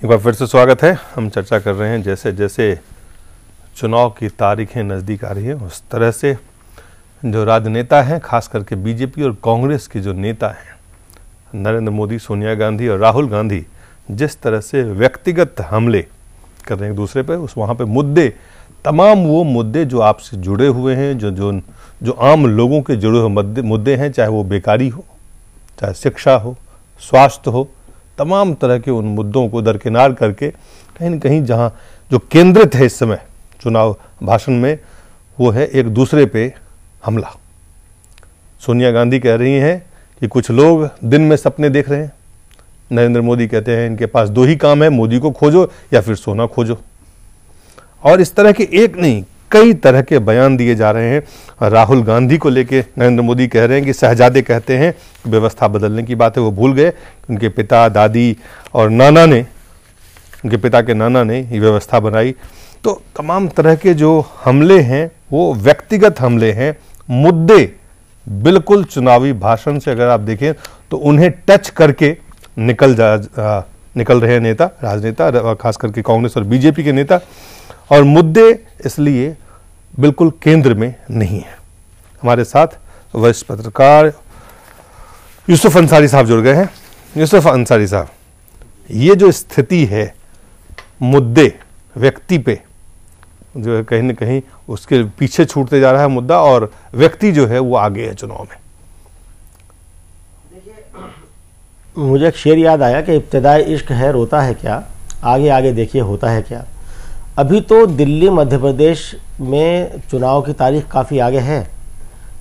एक बार फिर से स्वागत है। हम चर्चा कर रहे हैं जैसे जैसे चुनाव की तारीखें नज़दीक आ रही हैं उस तरह से जो राजनेता हैं, खास करके बीजेपी और कांग्रेस के जो नेता हैं, नरेंद्र मोदी, सोनिया गांधी और राहुल गांधी, जिस तरह से व्यक्तिगत हमले कर रहे हैं एक दूसरे पे, उस वहाँ पे मुद्दे, तमाम वो मुद्दे जो आपसे जुड़े हुए हैं, जो आम लोगों के जुड़े हुए मुद्दे हैं, चाहे वो बेकारी हो, चाहे शिक्षा हो, स्वास्थ्य हो, तमाम तरह के उन मुद्दों को दरकिनार करके कहीं न कहीं जहां जो केंद्रित है इस समय चुनाव भाषण में, वो है एक दूसरे पे हमला। सोनिया गांधी कह रही हैं कि कुछ लोग दिन में सपने देख रहे हैं। नरेंद्र मोदी कहते हैं इनके पास दो ही काम है, मोदी को खोजो या फिर सोना खोजो। और इस तरह के एक नहीं कई तरह के बयान दिए जा रहे हैं। राहुल गांधी को लेके नरेंद्र मोदी कह रहे हैं कि शहजादे कहते हैं व्यवस्था बदलने की बात है, वो भूल गए उनके पिता, दादी और नाना ने, उनके पिता के नाना ने ये व्यवस्था बनाई। तो तमाम तरह के जो हमले हैं वो व्यक्तिगत हमले हैं। मुद्दे बिल्कुल चुनावी भाषण से अगर आप देखें तो उन्हें टच करके निकल रहे हैं नेता, राजनेता, खास करके कांग्रेस और बीजेपी के नेता। और मुद्दे इसलिए बिल्कुल केंद्र में नहीं है। हमारे साथ वरिष्ठ पत्रकार यूसुफ अंसारी साहब जुड़ गए हैं। यूसुफ अंसारी साहब, ये जो स्थिति है मुद्दे व्यक्ति पे जो है, कहीं न कहीं उसके पीछे छूटते जा रहा है मुद्दा, और व्यक्ति जो है वो आगे है चुनाव में। देखिए, मुझे एक शेर याद आया कि इब्तिदाई इश्क है रोता है क्या, आगे आगे देखिए होता है क्या। अभी तो दिल्ली मध्य प्रदेश में चुनाव की तारीख काफ़ी आगे है।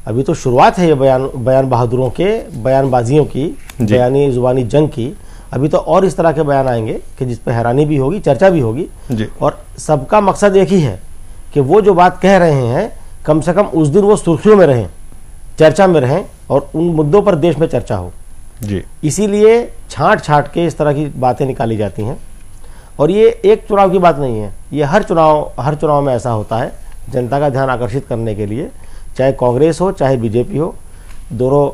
अभी तो शुरुआत है ये बयान बहादुरों के, बयानबाजियों की, बयानी जुबानी जंग की। अभी तो और इस तरह के बयान आएंगे कि जिस पर हैरानी भी होगी, चर्चा भी होगी जी। और सबका मकसद एक ही है कि वो जो बात कह रहे हैं कम से कम उस दिन वो सुर्खियों में रहें, चर्चा में रहें और उन मुद्दों पर देश में चर्चा हो जी। इसीलिए छांट के इस तरह की बातें निकाली जाती हैं। और ये एक चुनाव की बात नहीं है, ये हर चुनाव में ऐसा होता है, जनता का ध्यान आकर्षित करने के लिए। चाहे कांग्रेस हो चाहे बीजेपी हो, दोनों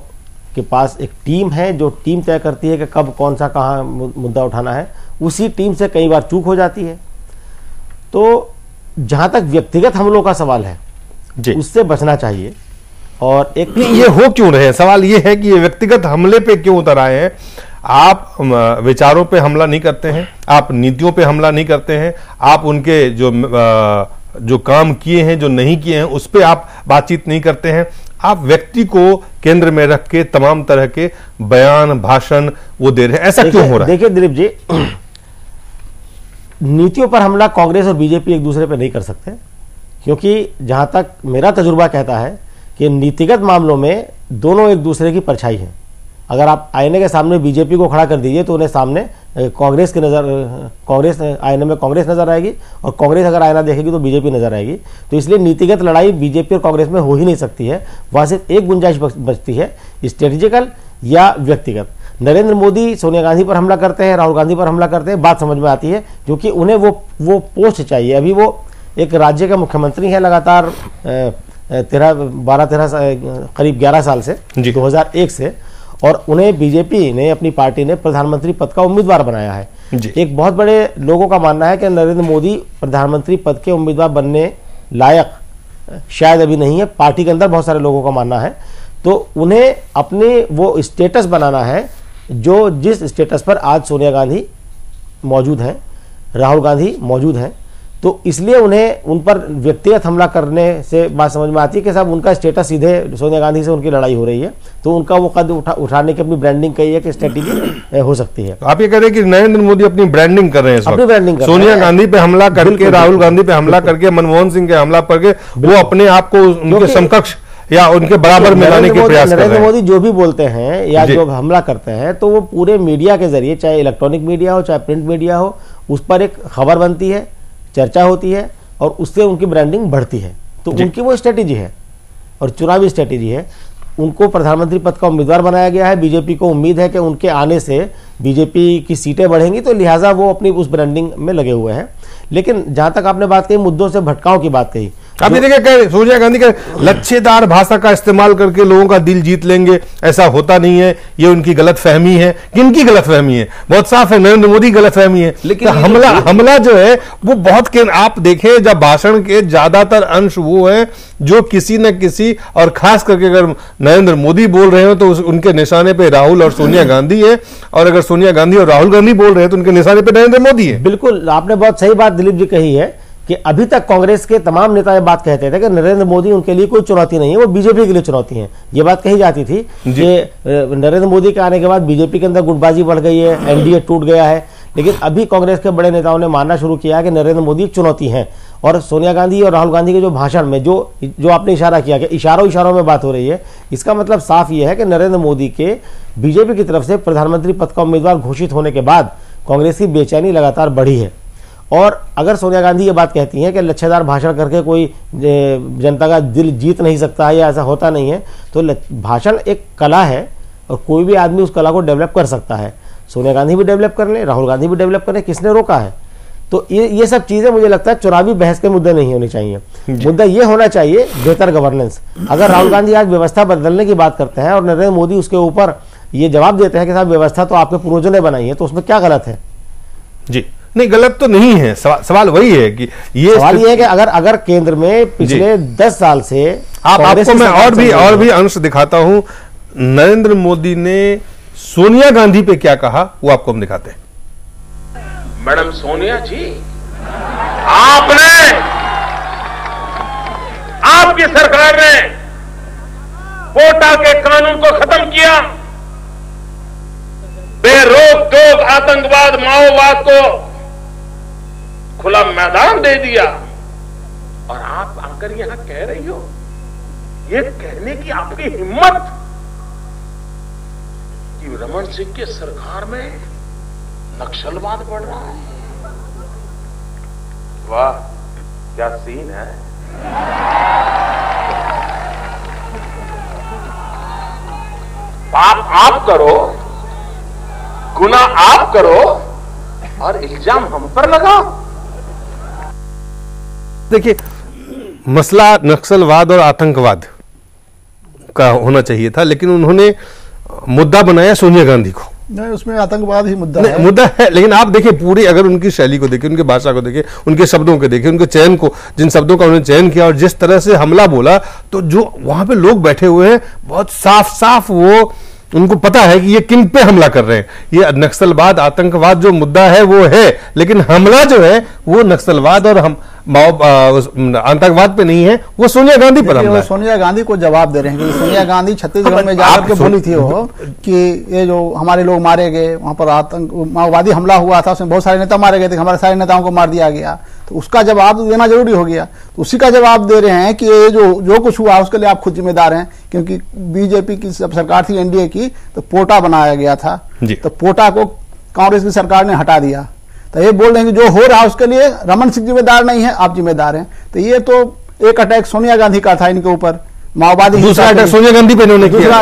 के पास एक टीम है जो टीम तय करती है कि कब कौन सा कहाँ मुद्दा उठाना है। उसी टीम से कई बार चूक हो जाती है। तो जहाँ तक व्यक्तिगत हमलों का सवाल है उससे बचना चाहिए। और एक ये हो क्यों रहे हैं, सवाल ये है कि ये व्यक्तिगत हमले पे क्यों उतर आए हैं। आप विचारों पे हमला नहीं करते हैं, आप नीतियों पे हमला नहीं करते हैं, आप उनके जो काम किए हैं, जो नहीं किए हैं, उस पे आप बातचीत नहीं करते हैं। आप व्यक्ति को केंद्र में रख के तमाम तरह के बयान, भाषण वो दे रहे हैं। ऐसा क्यों हो रहा है? देखिए दिलीप जी, नीतियों पर हमला कांग्रेस और बीजेपी एक दूसरे पे नहीं कर सकते, क्योंकि जहां तक मेरा तजुर्बा कहता है कि नीतिगत मामलों में दोनों एक दूसरे की परछाई है। अगर आप आईने के सामने बीजेपी को खड़ा कर दीजिए तो उन्हें सामने कांग्रेस आईने में कांग्रेस नजर आएगी, और कांग्रेस अगर आईना देखेगी तो बीजेपी नजर आएगी। तो इसलिए नीतिगत लड़ाई बीजेपी और कांग्रेस में हो ही नहीं सकती है। वहां सिर्फ एक गुंजाइश बचती है, स्ट्रेटेजिकल या व्यक्तिगत। नरेंद्र मोदी सोनिया गांधी पर हमला करते हैं, राहुल गांधी पर हमला करते हैं, बात समझ में आती है, क्योंकि उन्हें वो पोस्ट चाहिए। अभी वो एक राज्य के मुख्यमंत्री हैं लगातार 12-13 करीब 11 साल से, 2001 से, और उन्हें बीजेपी ने, अपनी पार्टी ने प्रधानमंत्री पद का उम्मीदवार बनाया है। एक बहुत बड़े लोगों का मानना है कि नरेंद्र मोदी प्रधानमंत्री पद के उम्मीदवार बनने लायक शायद अभी नहीं है। पार्टी के अंदर बहुत सारे लोगों का मानना है। तो उन्हें अपने वो स्टेटस बनाना है जो जिस स्टेटस पर आज सोनिया गांधी मौजूद हैं, राहुल गांधी मौजूद हैं। तो इसलिए उन्हें उन पर व्यक्तिगत हमला करने से बात समझ में आती है कि साहब उनका स्टेटस सीधे सोनिया गांधी से उनकी लड़ाई हो रही है, तो उनका वो कद उठाने की अपनी ब्रांडिंग कही है कि स्ट्रेटेजी हो सकती है। आप ये कह रहे हैं कि नरेंद्र मोदी अपनी ब्रांडिंग कर रहे हैं, अपनी ब्रांडिंग सोनिया गांधी पे हमला करके, राहुल गांधी पे हमला करके, मनमोहन सिंह के हमला करके वो अपने आप को उनके समकक्ष या उनके बराबर में लाने के प्रयास कर रहे हैं। नरेंद्र मोदी जो भी बोलते हैं या जो हमला करते हैं, तो वो पूरे मीडिया के जरिए, चाहे इलेक्ट्रॉनिक मीडिया हो चाहे प्रिंट मीडिया हो, उस पर एक खबर बनती है, चर्चा होती है और उससे उनकी ब्रांडिंग बढ़ती है। तो उनकी वो स्ट्रेटेजी है और चुनावी स्ट्रेटेजी है। उनको प्रधानमंत्री पद का उम्मीदवार बनाया गया है। बीजेपी को उम्मीद है कि उनके आने से बीजेपी की सीटें बढ़ेंगी, तो लिहाजा वो अपनी उस ब्रांडिंग में लगे हुए हैं। लेकिन जहां तक आपने बात कही, मुद्दों से भटकाव की बात कही, आप ये देखिए सोनिया गांधी का लच्छेदार भाषा का इस्तेमाल करके लोगों का दिल जीत लेंगे, ऐसा होता नहीं है। ये उनकी गलतफहमी है। किनकी गलतफहमी है? बहुत साफ है, नरेंद्र मोदी गलतफहमी है। लेकिन तो हमला जो है वो बहुत आप देखें, जब भाषण के ज्यादातर अंश वो है जो किसी न किसी, और खास करके अगर नरेंद्र मोदी बोल रहे हो तो उनके निशाने पे राहुल और सोनिया गांधी है, और अगर सोनिया गांधी और राहुल गांधी बोल रहे हैं तो उनके निशाने पे नरेंद्र मोदी है। बिल्कुल, आपने बहुत सही बात दिलीप जी कही है कि अभी तक कांग्रेस के तमाम नेता ये बात कहते थे कि नरेंद्र मोदी उनके लिए कोई चुनौती नहीं है, वो बीजेपी के लिए चुनौती है। ये बात कही जाती थी कि नरेंद्र मोदी के आने के बाद बीजेपी के अंदर गुटबाजी बढ़ गई है, एनडीए टूट गया है। लेकिन अभी कांग्रेस के बड़े नेताओं ने मानना शुरू किया कि नरेंद्र मोदी एक चुनौती है। और सोनिया गांधी और राहुल गांधी के जो भाषण में जो आपने इशारा किया कि इशारों में बात हो रही है, इसका मतलब साफ ये है कि नरेंद्र मोदी के बीजेपी की तरफ से प्रधानमंत्री पद का उम्मीदवार घोषित होने के बाद कांग्रेस की बेचैनी लगातार बढ़ी है। और अगर सोनिया गांधी ये बात कहती हैं कि लच्छेदार भाषण करके कोई जनता का दिल जीत नहीं सकता है या ऐसा होता नहीं है, तो भाषण एक कला है और कोई भी आदमी उस कला को डेवलप कर सकता है। सोनिया गांधी भी डेवलप कर ले, राहुल गांधी भी डेवलप कर ले, किसने रोका है? तो ये सब चीजें मुझे लगता है चुनावी बहस के मुद्दे नहीं होने चाहिए। मुद्दा ये होना चाहिए बेहतर गवर्नेंस। अगर राहुल गांधी आज व्यवस्था बदलने की बात करते हैं और नरेंद्र मोदी उसके ऊपर ये जवाब देते हैं कि साहब व्यवस्था तो आपके पूर्वजों ने बनाई है, तो उसमें क्या गलत है? जी नहीं, गलत तो नहीं है। सवाल वही है कि सवाल ये है कि अगर केंद्र में पिछले 10 साल से आपको मैं और भी अंश दिखाता हूं। नरेंद्र मोदी ने सोनिया गांधी पे क्या कहा वो आपको हम दिखाते हैं। मैडम सोनिया जी, आपकी सरकार ने कोटा के कानून को खत्म किया, बेरोक टोक आतंकवाद माओवाद को खुला मैदान दे दिया, और आप आकर यहां कह रही हो, ये कहने की आपकी हिम्मत कि रमन सिंह की सरकार में नक्सलवाद बढ़ रहा है। वाह, क्या सीन है। पाप आप करो, गुनाह आप करो और इल्जाम हम पर लगाओ। देखिए, मसला नक्सलवाद और आतंकवाद का होना चाहिए था, लेकिन उन्होंने मुद्दा बनाया सोनिया गांधी को। नहीं, उसमें आतंकवाद ही मुद्दा है। लेकिन आप देखिए पूरी, अगर उनकी शैली को देखें, उनकी भाषा को देखें, उनके शब्दों को देखें, उनके चयन को, जिन शब्दों का उन्होंने चयन किया और जिस तरह से हमला बोला, तो जो वहां पे लोग बैठे हुए हैं बहुत साफ साफ वो उनको पता है कि ये किन पे हमला कर रहे हैं। ये नक्सलवाद आतंकवाद जो मुद्दा है वो है, लेकिन हमला जो है वो नक्सलवाद और आतंकवाद पे नहीं है, वो सोनिया गांधी पर हमला है। सोनिया गांधी को जवाब दे रहे हैं कि सोनिया गांधी छत्तीसगढ़ में जाकर के बोली थी वो कि ये जो हमारे लोग मारे गए, वहां पर माओवादी हमला हुआ था, उसमें बहुत सारे नेता मारे गए थे, हमारे सारे नेताओं को मार दिया गया, तो उसका जवाब देना जरूरी हो गया। तो उसी का जवाब दे रहे हैं कि ये जो कुछ हुआ उसके लिए आप खुद जिम्मेदार हैं, क्योंकि बीजेपी की जब सरकार थी एनडीए की, तो पोटा बनाया गया था, तो पोटा को कांग्रेस की सरकार ने हटा दिया। तो ये बोल रहे हैं कि जो हो रहा है उसके लिए रमन सिंह जिम्मेदार नहीं है, आप जिम्मेदार हैं। तो ये तो एक अटैक सोनिया गांधी का था इनके ऊपर, माओवादी। दूसरा अटैक सोनिया गांधी पे इन्होंने किया।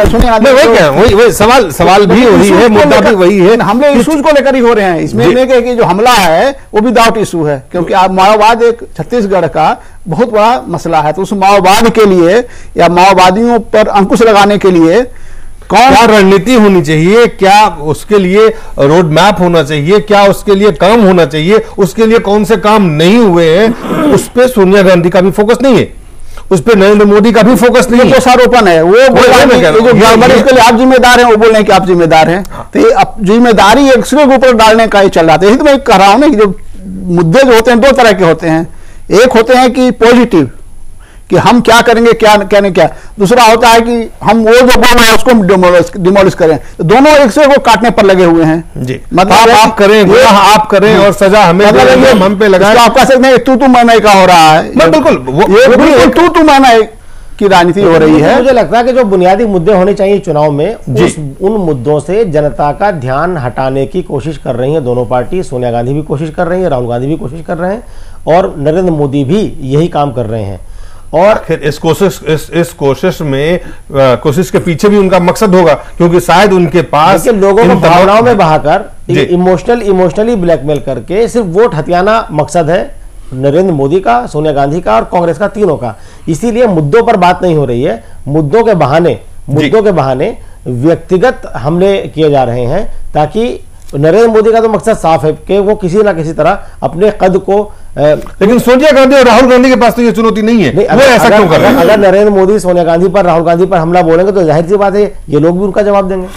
वही सवाल भी वही है, मुद्दा भी वही है। हमले इशूज को लेकर ही हो रहे हैं, इसमें कि जो हमला है वो भी डाउट इशू है, क्योंकि माओवाद एक छत्तीसगढ़ का बहुत बड़ा मसला है। तो उस माओवाद के लिए या माओवादियों पर अंकुश लगाने के लिए क्या रणनीति होनी चाहिए, क्या उसके लिए रोड मैप होना चाहिए, क्या उसके लिए काम होना चाहिए, उसके लिए कौन से काम नहीं हुए हैं, उस पर सोनिया गांधी का भी फोकस नहीं है, उस पर नरेंद्र मोदी का भी फोकस नहीं है। दोषारोपण है, वो बोल रहे हैं उसके लिए आप जिम्मेदार हैं, वो बोल रहे हैं कि आप जिम्मेदार हैं। तो ये जिम्मेदारी एक दूसरे के ऊपर डालने का ही चल रहा था। यही तो मैं कह रहा हूं ना कि जो मुद्दे जो होते हैं दो तरह के होते हैं, एक होते हैं कि पॉजिटिव कि हम क्या करेंगे, क्या नहीं क्या, दूसरा होता है कि हम वो जो बोल रहे हैं उसको डिमोलिश करें। तो दोनों एक दूसरे को काटने पर लगे हुए हैं जी। मतलब आप करें, आप करें और सजा हमें हम पे लगाएं। आप कह सकते हैं तू मैंने का हो रहा है, बिल्कुल तू मैंने की राजनीति हो रही है। मुझे लगता है कि जो बुनियादी मुद्दे होने चाहिए चुनाव में, उन मुद्दों से जनता का ध्यान हटाने की कोशिश कर रही है दोनों पार्टी। सोनिया गांधी भी कोशिश कर रही है, राहुल गांधी भी कोशिश कर रहे हैं, और नरेंद्र मोदी भी यही काम कर रहे हैं। और आखिर इस कोशिश में कोशिश के पीछे भी उनका मकसद होगा, क्योंकि शायद उनके पास लोगों को भावनाओं में बहाकर इमोशनली ब्लैकमेल करके सिर्फ वोट हथियाना मकसद है। नरेंद्र मोदी का, सोनिया गांधी का और कांग्रेस का, तीनों का। इसीलिए मुद्दों पर बात नहीं हो रही है। मुद्दों के बहाने व्यक्तिगत हमले किए जा रहे हैं, ताकि नरेंद्र मोदी का तो मकसद साफ है कि वो किसी ना किसी तरह अपने कद को, लेकिन सोनिया गांधी और राहुल गांधी के पास तो ये चुनौती नहीं है। वो ऐसा क्यों कर रहे हैं? अगर नरेंद्र मोदी सोनिया गांधी पर, राहुल गांधी पर हमला बोलेंगे तो जाहिर सी बात है ये लोग भी उनका जवाब देंगे।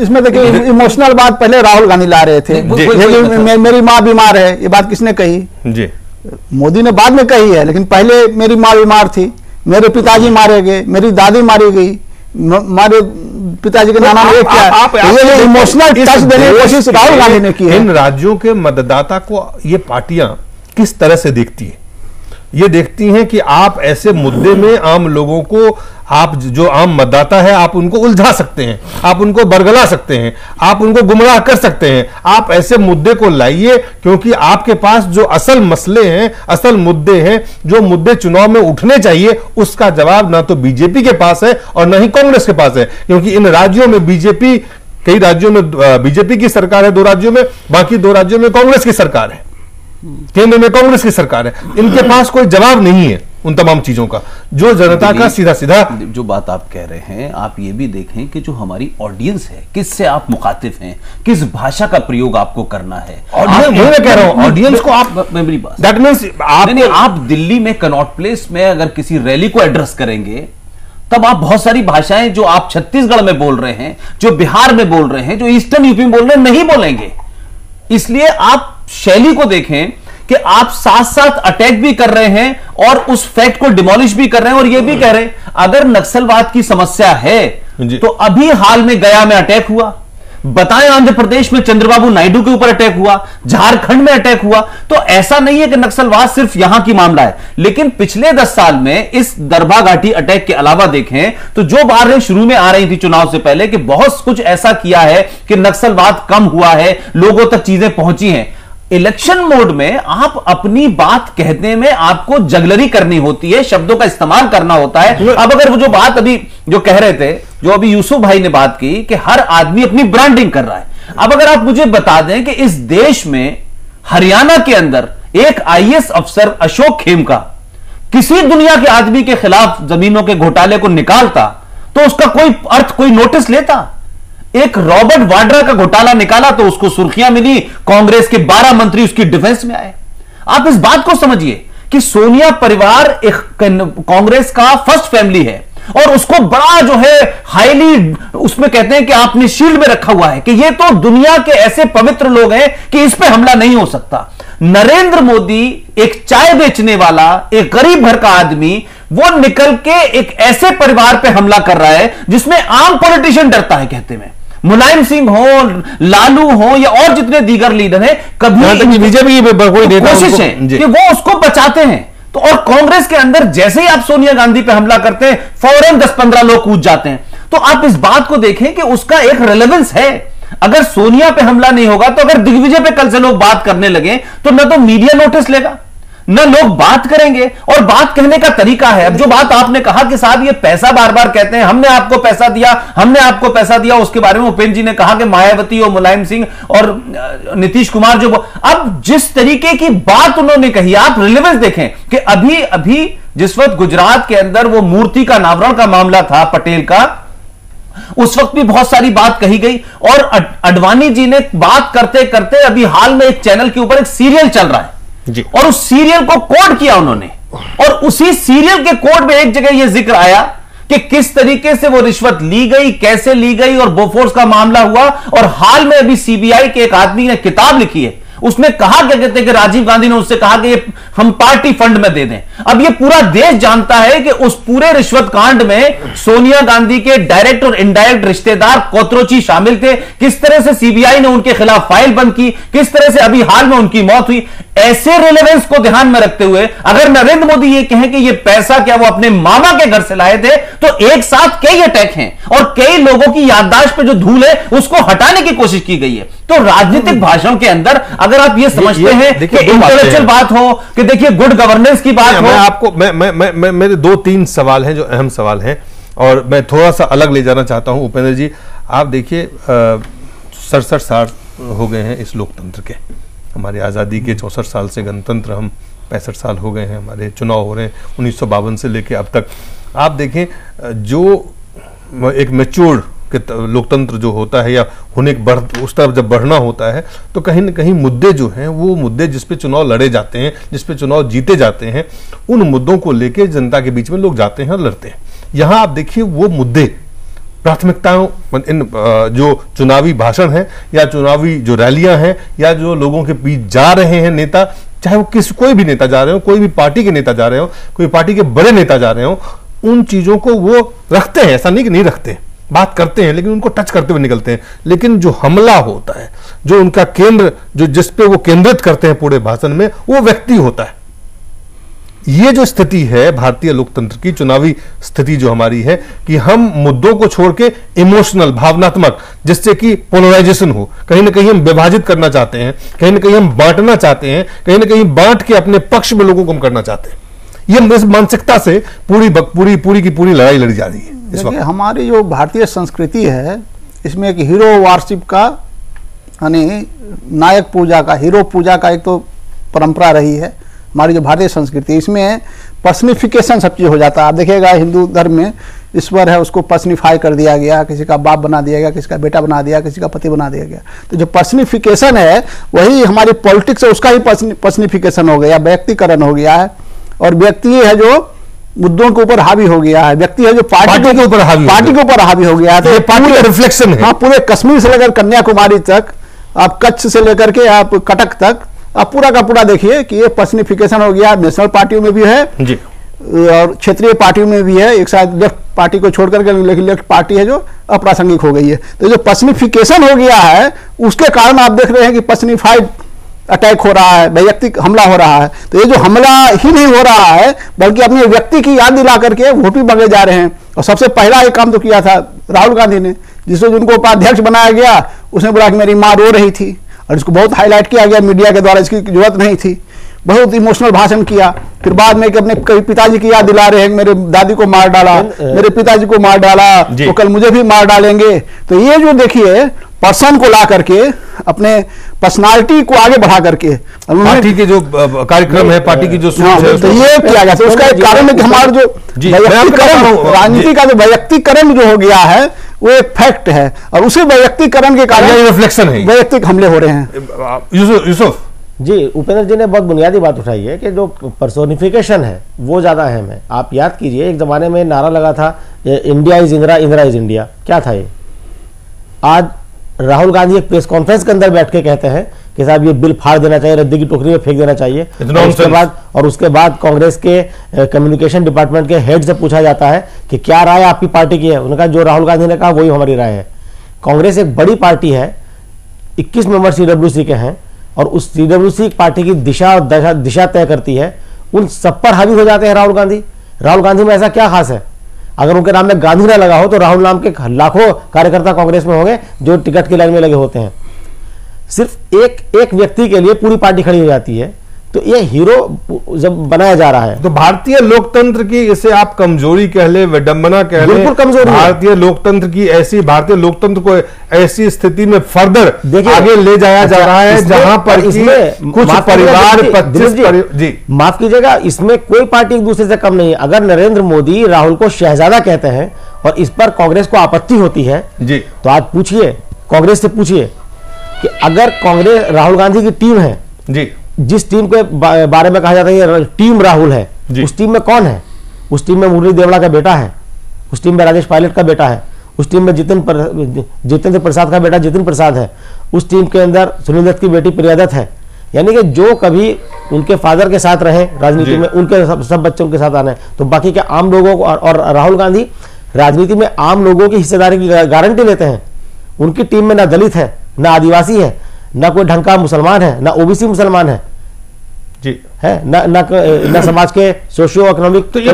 इसमें देखिए इमोशनल बात पहले राहुल गांधी ला रहे थे, मेरी माँ बीमार है, ये बात किसने कही? जी मोदी ने बाद में कही है, लेकिन पहले मेरी माँ बीमार थी, मेरे पिताजी मारे गए, मेरी दादी मारी गई, हमारे पिताजी के नाम क्या इमोशनल टच देने की कोशिश राहुल गांधी ने की है। इन राज्यों के मतदाता को ये पार्टियां किस तरह से देखती है? ये देखती हैं कि आप ऐसे मुद्दे में आम लोगों को, आप जो आम मतदाता है, आप उनको उलझा सकते हैं, आप उनको बरगला सकते हैं, आप उनको गुमराह कर सकते हैं। आप ऐसे मुद्दे को लाइए, क्योंकि आपके पास जो असल मसले हैं, असल मुद्दे हैं, जो मुद्दे चुनाव में उठने चाहिए, उसका जवाब ना तो बीजेपी के पास है और ना ही कांग्रेस के पास है। क्योंकि इन राज्यों में बीजेपी, कई राज्यों में बीजेपी की सरकार है, 2 राज्यों में, बाकी 2 राज्यों में कांग्रेस की सरकार है, केंद्र में कांग्रेस की सरकार है। इनके पास कोई जवाब नहीं है उन तमाम चीजों का, जो जनता का सीधा सीधा। जो बात आप कह रहे हैं, आप ये भी देखें कि जो हमारी ऑडियंस है, किससे आप मुखातिब हैं, किस भाषा का प्रयोग आपको करना है। मैं कह रहा हूं ऑडियंस को आप, मेरी बात, दैट मींस आप दिल्ली में कनॉट प्लेस में अगर किसी रैली को एड्रेस करेंगे, तब आप बहुत सारी भाषाएं जो आप छत्तीसगढ़ में बोल रहे हैं, जो बिहार में बोल रहे हैं, जो ईस्टर्न यूपी में बोल रहे हैं, नहीं बोलेंगे। इसलिए आप शैली को देखें कि आप साथ साथ अटैक भी कर रहे हैं और उस फैक्ट को डिमोलिश भी कर रहे हैं, और यह भी कह रहे हैं अगर नक्सलवाद की समस्या है तो अभी हाल में गया में अटैक हुआ, बताएं आंध्र प्रदेश में चंद्रबाबू नायडू के ऊपर अटैक हुआ, झारखंड में अटैक हुआ। तो ऐसा नहीं है कि नक्सलवाद सिर्फ यहां की मामला है। लेकिन पिछले 10 साल में इस दरभा घाटी अटैक के अलावा देखें तो जो बातें शुरू में आ रही थी चुनाव से पहले कि बहुत कुछ ऐसा किया है कि नक्सलवाद कम हुआ है, लोगों तक चीजें पहुंची हैं। इलेक्शन मोड में आप अपनी बात कहने में आपको जगलरी करनी होती है, शब्दों का इस्तेमाल करना होता है। अब अगर वो जो बात अभी जो कह रहे थे, जो अभी यूसुफ भाई ने बात की कि हर आदमी अपनी ब्रांडिंग कर रहा है, अब अगर आप मुझे बता दें कि इस देश में हरियाणा के अंदर एक आईएएस अफसर अशोक खेमका किसी दुनिया के आदमी के खिलाफ जमीनों के घोटाले को निकालता तो उसका कोई अर्थ, कोई नोटिस लेता। एक रॉबर्ट वाड्रा का घोटाला निकाला तो उसको सुर्खियां मिली, कांग्रेस के 12 मंत्री उसकी डिफेंस में आए। आप इस बात को समझिए कि सोनिया परिवार एक कांग्रेस का फर्स्ट फैमिली है और उसको बड़ा जो है हाईली, उसमें कहते हैं कि आपने शील्ड में रखा हुआ है कि ये तो दुनिया के ऐसे पवित्र लोग हैं कि इस पे हमला नहीं हो सकता। नरेंद्र मोदी एक चाय बेचने वाला, एक गरीब घर का आदमी, वो निकल के एक ऐसे परिवार पे हमला कर रहा है जिसमें आम पॉलिटिशियन डरता है। कहते में मुलायम सिंह हो, लालू हो या और जितने दीगर लीडर हैं, कभी बीजेपी कोशिश है कि वो उसको बचाते हैं। तो और कांग्रेस के अंदर जैसे ही आप सोनिया गांधी पे हमला करते हैं, फौरन 10-15 लोग कूद जाते हैं। तो आप इस बात को देखें कि उसका एक रेलेवेंस है। अगर सोनिया पे हमला नहीं होगा तो अगर दिग्विजय पे कल से लोग बात करने लगे तो न तो मीडिया नोटिस लेगा, न लोग बात करेंगे। और बात कहने का तरीका है, अब जो बात आपने कहा कि साहब ये पैसा बार बार कहते हैं, हमने आपको पैसा दिया, हमने आपको पैसा दिया, उसके बारे में उपेंद्र जी ने कहा कि मायावती और मुलायम सिंह और नीतीश कुमार जो, अब जिस तरीके की बात उन्होंने कही, आप रिलेवेंस देखें कि अभी अभी जिस वक्त गुजरात के अंदर वो मूर्ति का अनावरण का मामला था पटेल का, उस वक्त भी बहुत सारी बात कही गई। और अडवाणी जी ने बात करते करते अभी हाल में एक चैनल के ऊपर एक सीरियल चल रहा है जी, और उस सीरियल को कोड किया उन्होंने, और उसी सीरियल के कोड में एक जगह यह जिक्र आया कि किस तरीके से वो रिश्वत ली गई, कैसे ली गई, और बोफोर्स का मामला हुआ। और हाल में अभी सीबीआई के एक आदमी ने किताब लिखी है, उसने कहा क्या कहते हैं कि राजीव गांधी ने उससे कहा कि ये हम पार्टी फंड में दे दें। अब ये पूरा देश जानता है कि उस पूरे रिश्वत कांड में सोनिया गांधी के डायरेक्ट और इनडायरेक्ट रिश्तेदार कोत्रोची शामिल थे, किस तरह से सीबीआई ने उनके खिलाफ फाइल बंद की, किस तरह से अभी हाल में उनकी मौत हुई। ऐसे रिलेवेंस को ध्यान में रखते हुए अगर नरेंद्र मोदी ये कहें कि ये पैसा क्या वो अपने मामा के घर से लाए थे, तो एक साथ कई अटैक हैं और कई लोगों की याददाश्त पे जो धूल है उसको हटाने की कोशिश की गई है। तो राजनीतिक भाषण के अंदर अगर आप ये समझते हैं कि इंटेलेक्चुअल बात हो, कि देखिए गुड गवर्नेंस की बात हो। मैं आपको मैं मेरे 2-3 सवाल हैं जो अहम सवाल हैं, और मैं थोड़ा सा अलग ले जाना चाहता हूं। उपेंद्र जी, आप देखिए 67 साल हो गए हैं इस लोकतंत्र के, हमारी आज़ादी के 64 साल से गणतंत्र, हम 65 साल हो गए हैं, हमारे चुनाव हो रहे हैं 1952 से लेके अब तक। आप देखें जो एक मैच्योर्ड लोकतंत्र जो होता है या होने उस तरफ जब बढ़ना होता है तो कहीं ना कहीं मुद्दे जो हैं वो मुद्दे जिस पे चुनाव लड़े जाते हैं, जिस पे चुनाव जीते जाते हैं, उन मुद्दों को लेके जनता के बीच में लोग जाते हैं और लड़ते हैं। यहाँ आप देखिए वो मुद्दे प्राथमिकताओं, इन जो चुनावी भाषण है या चुनावी जो रैलियां हैं या जो लोगों के बीच जा रहे हैं नेता, चाहे वो कोई भी नेता जा रहे हो, कोई भी पार्टी के नेता जा रहे हो, कोई पार्टी के बड़े नेता जा रहे हो, उन चीजों को वो रखते हैं, ऐसा नहीं कि नहीं रखते, बात करते हैं लेकिन उनको टच करते हुए निकलते हैं। लेकिन जो हमला होता है, जो उनका केंद्र, जो जिस पे वो केंद्रित करते हैं पूरे भाषण में, वो व्यक्ति होता है। ये जो स्थिति है भारतीय लोकतंत्र की, चुनावी स्थिति जो हमारी है कि हम मुद्दों को छोड़ के इमोशनल, भावनात्मक, जिससे कि पोलराइजेशन हो, कहीं ना कहीं हम विभाजित करना चाहते हैं, कहीं ना कहीं हम बांटना चाहते हैं, कहीं ना कहीं बांट के अपने पक्ष में लोगों को हम करना चाहते हैं। ये इस मानसिकता से पूरी की पूरी लड़ाई लड़ी जा रही है इस वक्त। हमारी जो भारतीय संस्कृति है इसमें एक हीरो वार्शिप का, यानी नायक पूजा का, हीरो पूजा का एक तो परंपरा रही है हमारी जो भारतीय संस्कृति। इसमें पर्सनिफिकेशन सब चीज हो जाता है। आप देखिएगा हिंदू धर्म में ईश्वर है उसको पर्सनिफाई कर दिया गया, किसी का बाप बना दिया गया, किसी का बेटा बना दिया, किसी का पति बना दिया गया। तो जो पर्सनिफिकेशन है वही हमारी पॉलिटिक्स है, उसका ही पर्सनिफिकेशन हो गया, व्यक्तिकरण हो गया है। और व्यक्ति है जो मुद्दों के ऊपर हावी हो गया है, व्यक्ति है जो पार्टी के ऊपर हावी हो गया है। तो ये पार्टी का रिफ्लेक्शन है। हाँ, पूरे कश्मीर से लेकर कन्याकुमारी तक, आप कच्छ से लेकर के आप कटक तक, आप पूरा का पूरा देखिए कि ये पर्सनिफिकेशन हो गया। नेशनल पार्टियों में भी है जी, और क्षेत्रीय पार्टियों में भी है। एक साथ लेफ्ट पार्टी को छोड़कर के लेफ्ट पार्टी है जो अप्रासंगिक हो गई है। तो जो पर्सनिफिकेशन हो गया है उसके कारण आप देख रहे हैं कि पर्सनिफाइड अटैक हो रहा है, वैयक्तिक हमला हो रहा है। तो ये जो हमला ही नहीं हो रहा है बल्कि अपने व्यक्ति की याद दिला करके वोट भी मांगे जा रहे हैं। और सबसे पहला एक काम तो किया था राहुल गांधी ने, जिससे जिनको उपाध्यक्ष बनाया गया उसने बोला कि मेरी माँ रो रही थी, और इसको बहुत हाईलाइट किया गया मीडिया के द्वारा, इसकी जरूरत नहीं थी। बहुत इमोशनल भाषण किया। फिर बाद में कि अपने कई पिताजी की याद दिला रहे हैं, मेरे दादी को मार डाला, मेरे पिताजी को मार डाला, तो कल मुझे भी मार डालेंगे। तो ये जो देखिए पर्सन को ला करके, अपने पर्सनालिटी को आगे बढ़ा करके पार्टी के जो कार्यक्रम है, पार्टी की जो सोच है, तो ये किया गया। तो उसका एक कारण है कि हमारा जो वैयक्तिकरण, राजनीति का जो वैयक्तिकरण जो हो गया है वो एक फैक्ट है, और उसी वैयक्तिकरण के कारण रिफ्लेक्शन है, वैयक्तिक हमले हो रहे हैं। यूसुफ जी, उपेंद्र जी ने बहुत बुनियादी बात उठाई है कि जो पर्सोनिफिकेशन है वो ज्यादा अहम है। आप याद कीजिए एक जमाने में नारा लगा था India is Indira, Indira is India. क्या था ये? आज राहुल गांधी एक प्रेस कॉन्फ्रेंस के अंदर बैठ के कहते हैं कि साहब ये बिल फाड़ देना चाहिए, रद्दी की टोकरी में फेंक देना चाहिए। और उसके बाद कांग्रेस के कम्युनिकेशन डिपार्टमेंट के हेड से पूछा जाता है कि क्या राय आपकी पार्टी की है। उन्होंने कहा जो राहुल गांधी ने कहा वही हमारी राय है। कांग्रेस एक बड़ी पार्टी है, 21 मेंबर सीडब्ल्यूसी के हैं, और उस सीडब्ल्यूसी पार्टी की दिशा और दिशा तय करती है। उन सब पर हावी हो जाते हैं राहुल गांधी। राहुल गांधी में ऐसा क्या खास है? अगर उनके नाम में गांधी ना लगा हो तो राहुल नाम के लाखों कार्यकर्ता कांग्रेस में होंगे जो टिकट की लाइन में लगे होते हैं। सिर्फ एक व्यक्ति के लिए पूरी पार्टी खड़ी हो जाती है। तो ये हीरो जब बनाया जा रहा है, तो भारतीय लोकतंत्र की, इसे आप कमजोरी कह ले, विडंबना कह ले, बिल्कुल कमजोरी। भारतीय लोकतंत्र की ऐसी, भारतीय लोकतंत्र को ऐसी स्थिति में फर्दर आगे ले जाया जा रहा है जहां पर कुछ परिवार जी माफ कीजिएगा, इसमें कोई पार्टी एक दूसरे से कम नहीं है। अगर नरेंद्र मोदी राहुल को शहजादा कहते हैं और इस पर कांग्रेस को आपत्ति होती है जी, तो आज पूछिए कांग्रेस से, पूछिए कि अगर कांग्रेस राहुल गांधी की टीम है जी, जिस टीम के बारे में कहा जाता है टीम राहुल है, उस टीम में कौन है? उस टीम में मुरली देवड़ा का बेटा है, उस टीम में राजेश पायलट का बेटा है, उस टीम में जितेंद्र प्रसाद का बेटा जितिन प्रसाद है, उस टीम के अंदर सुनील दत्त की बेटी प्रिया दत्त है। यानी कि जो कभी उनके फादर के साथ रहे राजनीति में, उनके सब बच्चों के साथ आना है। तो बाकी के आम लोगों को, और राहुल गांधी राजनीति में आम लोगों की हिस्सेदारी की गारंटी लेते हैं। उनकी टीम में ना दलित है, ना आदिवासी है, ना कोई ढंग का मुसलमान है, ना ओबीसी मुसलमान है जी, है ना समाज के सोशियो इकोनॉमिक। तो ये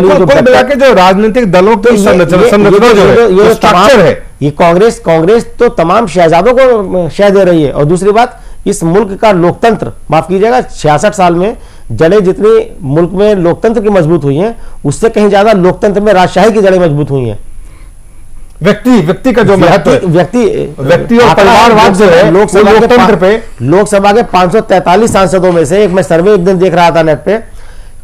जो राजनीतिक दलों की संरचना जो है, ये स्ट्रक्चर है, ये कांग्रेस तो तमाम शहजादों को शह दे रही है। और दूसरी बात, इस मुल्क का लोकतंत्र, माफ कीजिएगा, 66 साल में जड़ें जितनी मुल्क में लोकतंत्र की मजबूत हुई हैं, उससे कहीं ज्यादा लोकतंत्र में राजशाही की जड़ें मजबूत हुई हैं। व्यक्ति का जो महत्व है, व्यक्ति और परिवारवाद जो है लोकतंत्र पे, लोकसभा के 543 सांसदों में से, एक मैं सर्वे एक दिन देख रहा था नेट पे,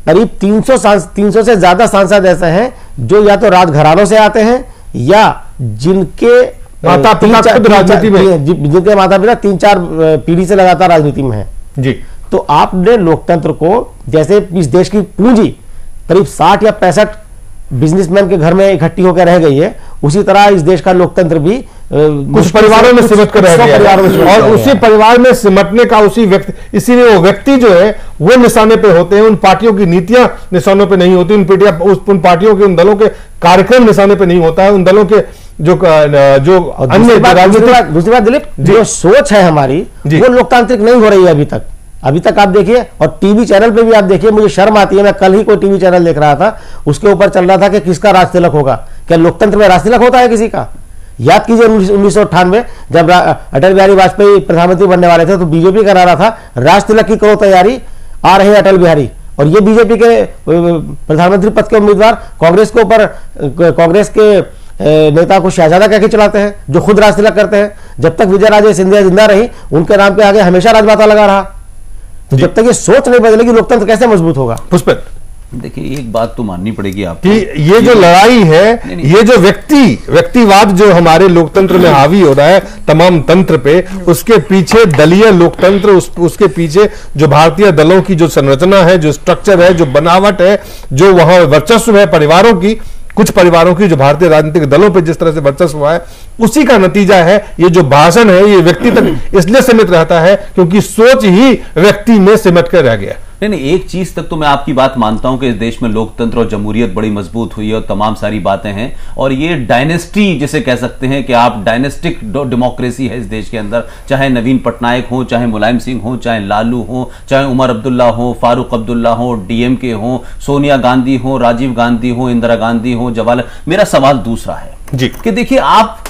करीब 300 से ज्यादा सांसद ऐसे हैं जो या तो राजघरानों से आते हैं या जिनके माता पिता खुद राजनीति में, जिनके माता पिता 3-4 पीढ़ी से लगातार राजनीति में है जी। तो आपने लोकतंत्र को, जैसे इस देश की पूंजी करीब 60 या 65 बिजनेसमैन के घर में इकट्ठी होकर रह गई है, उसी तरह इस देश का लोकतंत्र भी कुछ परिवारों में सिमट कर रह गया है, और उसी परिवार में सिमटने का उसी व्यक्ति, इसीलिए वो व्यक्ति जो है वो निशाने पे होते हैं, उन पार्टियों की नीतियां निशानों पे नहीं होती, उन पार्टियों के, उन दलों के कार्यक्रम निशाने पे नहीं होता है, उन दलों के जो अन्य राजनीतिक। दूसरी बात दिलीप, जो सोच है हमारी वो लोकतांत्रिक नहीं हो रही है अभी तक आप देखिए, और टीवी चैनल पे भी आप देखिए, मुझे शर्म आती है, मैं कल ही कोई टीवी चैनल देख रहा था, उसके ऊपर चल रहा था कि किसका राज तिलक होगा। क्या लोकतंत्र में राज तिलक होता है किसी का? याद कीजिए 1998 जब अटल बिहारी वाजपेयी प्रधानमंत्री बनने वाले थे तो बीजेपी का नारा था राज तिलक की करो तैयारी, आ रहे अटल बिहारी, और ये बीजेपी के प्रधानमंत्री पद के उम्मीदवार कांग्रेस के ऊपर, कांग्रेस के नेता को शहजादा कहकर चलाते हैं जो खुद राज तिलक करते हैं। जब तक विजय राजे सिंधिया जिंदा रही उनके नाम पे आगे हमेशा राजमाता लगा रहा। तो जब तक ये सोच नहीं बदलेगी लोकतंत्र कैसे मजबूत होगा? पुष्पित, देखिए एक बात तो माननी पड़ेगी आपको कि ये जो लड़ाई है, ये जो व्यक्तिवाद जो हमारे लोकतंत्र में हावी हो रहा है तमाम तंत्र पे, उसके पीछे दलीय लोकतंत्र, उसके पीछे जो भारतीय दलों की जो संरचना है, जो स्ट्रक्चर है, जो बनावट है, जो वहां वर्चस्व है परिवारों की, कुछ परिवारों की जो भारतीय राजनीतिक दलों पे जिस तरह से वर्चस्व हुआ है, उसी का नतीजा है ये जो भाषण है। ये व्यक्ति तक इसलिए सीमित रहता है क्योंकि सोच ही व्यक्ति में सिमट कर रह गया। नहीं, एक चीज तक तो मैं आपकी बात मानता हूं कि इस देश में लोकतंत्र और जमहूरियत बड़ी मजबूत हुई है और तमाम सारी बातें हैं, और ये डायनेस्टी जिसे कह सकते हैं कि आप डायनेस्टिक डेमोक्रेसी है इस देश के अंदर, चाहे नवीन पटनायक हो, चाहे मुलायम सिंह हो, चाहे लालू हो, चाहे उमर अब्दुल्ला हो, फारूक अब्दुल्ला हो, डीएमके हो, सोनिया गांधी हो, राजीव गांधी हो, इंदिरा गांधी हो, जवाहरलाल। मेरा सवाल दूसरा है जी कि देखिए आप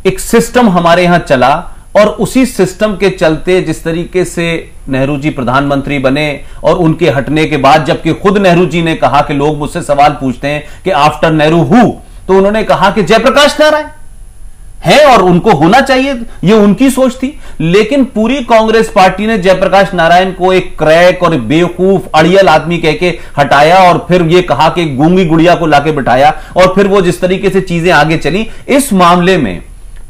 एक सिस्टम हमारे यहां चला, और उसी सिस्टम के चलते जिस तरीके से नेहरू जी प्रधानमंत्री बने और उनके हटने के बाद, जबकि खुद नेहरू जी ने कहा कि लोग मुझसे सवाल पूछते हैं कि आफ्टर नेहरू हु, तो उन्होंने कहा कि जयप्रकाश नारायण है और उनको होना चाहिए, ये उनकी सोच थी। लेकिन पूरी कांग्रेस पार्टी ने जयप्रकाश नारायण को एक क्रैक और बेवकूफ अड़ियल आदमी कह के हटाया, और फिर ये कहा कि गूंगी गुड़िया को लाके बिठाया, और फिर वो जिस तरीके से चीजें आगे चली। इस मामले में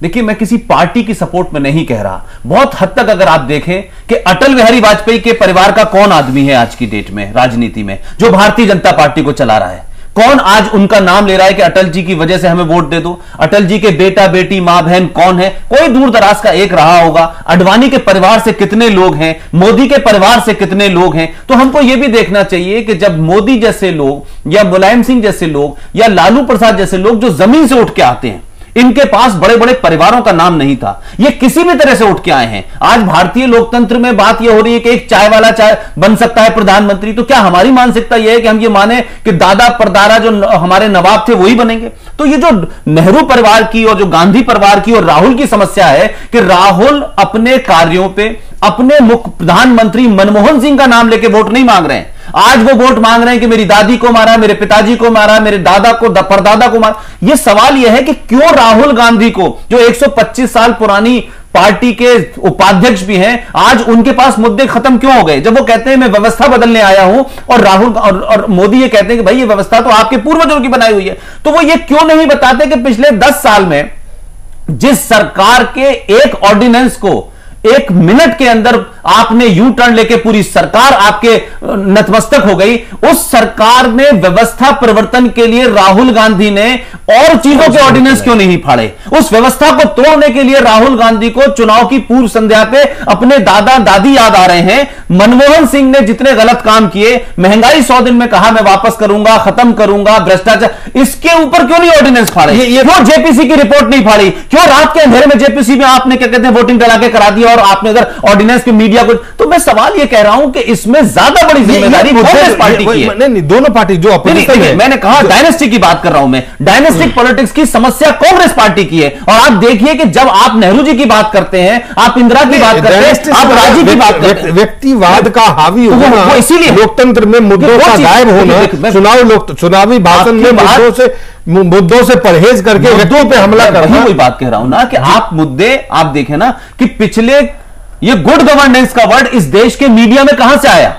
देखिए मैं किसी पार्टी की सपोर्ट में नहीं कह रहा, बहुत हद तक अगर आप देखें कि अटल बिहारी वाजपेयी के परिवार का कौन आदमी है आज की डेट में राजनीति में जो भारतीय जनता पार्टी को चला रहा है, कौन आज उनका नाम ले रहा है कि अटल जी की वजह से हमें वोट दे दो? अटल जी के बेटा बेटी मां बहन कौन है? कोई दूर दराज का एक रहा होगा। अडवाणी के परिवार से कितने लोग हैं, मोदी के परिवार से कितने लोग हैं? तो हमको यह भी देखना चाहिए कि जब मोदी जैसे लोग या मुलायम सिंह जैसे लोग या लालू प्रसाद जैसे लोग जो जमीन से उठ के आते हैं, इनके पास बड़े बड़े परिवारों का नाम नहीं था, ये किसी भी तरह से उठ के आए हैं। आज भारतीय लोकतंत्र में बात यह हो रही है कि एक चाय वाला चाय बन सकता है प्रधानमंत्री, तो क्या हमारी मानसिकता यह है कि हम ये माने कि दादा परदादा जो हमारे नवाब थे वही बनेंगे? तो ये जो नेहरू परिवार की और जो गांधी परिवार की और राहुल की समस्या है कि राहुल अपने कार्यों पे अपने मुख्य प्रधानमंत्री मनमोहन सिंह का नाम लेके वोट नहीं मांग रहे हैं। आज वो वोट मांग रहे हैं कि मेरी दादी को मारा, मेरे पिताजी को मारा, मेरे दादा को परदादा को मारा। यह सवाल यह है कि क्यों राहुल गांधी को, जो 125 साल पुरानी पार्टी के उपाध्यक्ष भी हैं, आज उनके पास मुद्दे खत्म क्यों हो गए? जब वो कहते हैं मैं व्यवस्था बदलने आया हूं, और राहुल और मोदी ये कहते हैं कि भाई ये व्यवस्था तो आपके पूर्वजों की बनाई हुई है, तो वो ये क्यों नहीं बताते कि पिछले 10 साल में जिस सरकार के एक ऑर्डिनेंस को 1 मिनट के अंदर आपने यू टर्न लेके पूरी सरकार आपके नतमस्तक हो गई, उस सरकार में व्यवस्था परिवर्तन के लिए राहुल गांधी ने और चीजों के ऑर्डिनेंस क्यों नहीं फाड़े? उस व्यवस्था को तोड़ने के लिए राहुल गांधी को चुनाव की पूर्व संध्या पे अपने दादा दादी याद आ रहे हैं। मनमोहन सिंह ने जितने गलत काम किए, महंगाई 100 दिन में कहा मैं वापस करूंगा, खत्म करूंगा, भ्रष्टाचार, इसके ऊपर क्यों नहीं ऑर्डिनेंस फाड़े? क्यों जेपीसी की रिपोर्ट नहीं फाड़ी? क्यों रात के अंधेरे में जेपीसी में आपने क्या कहते हैं वोटिंग करा के करा दिया, और आपने अगर ऑर्डिनेंस की मीडिया को, तो मैं सवाल ये कह रहा हूं कि इसमें ज्यादा बड़ी जिम्मेदारी कांग्रेस पार्टी की है। नहीं, दोनों पार्टी जो अपोजिशन है, मैंने कहा डायनेस्टी की बात कर रहा हूं मैं, डायनेस्टिक पॉलिटिक्स की समस्या कांग्रेस पार्टी की है। और आप देखिए कि जब आप नेहरू जी की बात करते हैं, आप इंदिरा की बात करते हैं, आप राजीव की बात करते हैं, व्यक्तिवाद का हावी होना, इसीलिए लोकतंत्र में मुद्दों का गायब होना, चुनावी भाषण में मुद्दों से मुद्दों से परहेज करके व्यक्तियों पे हमला करना। वही बात कह रहा हूं ना कि आप मुद्दे, आप देखें ना कि पिछले, ये गुड गवर्नेंस का वर्ड इस देश के मीडिया में कहां से आया?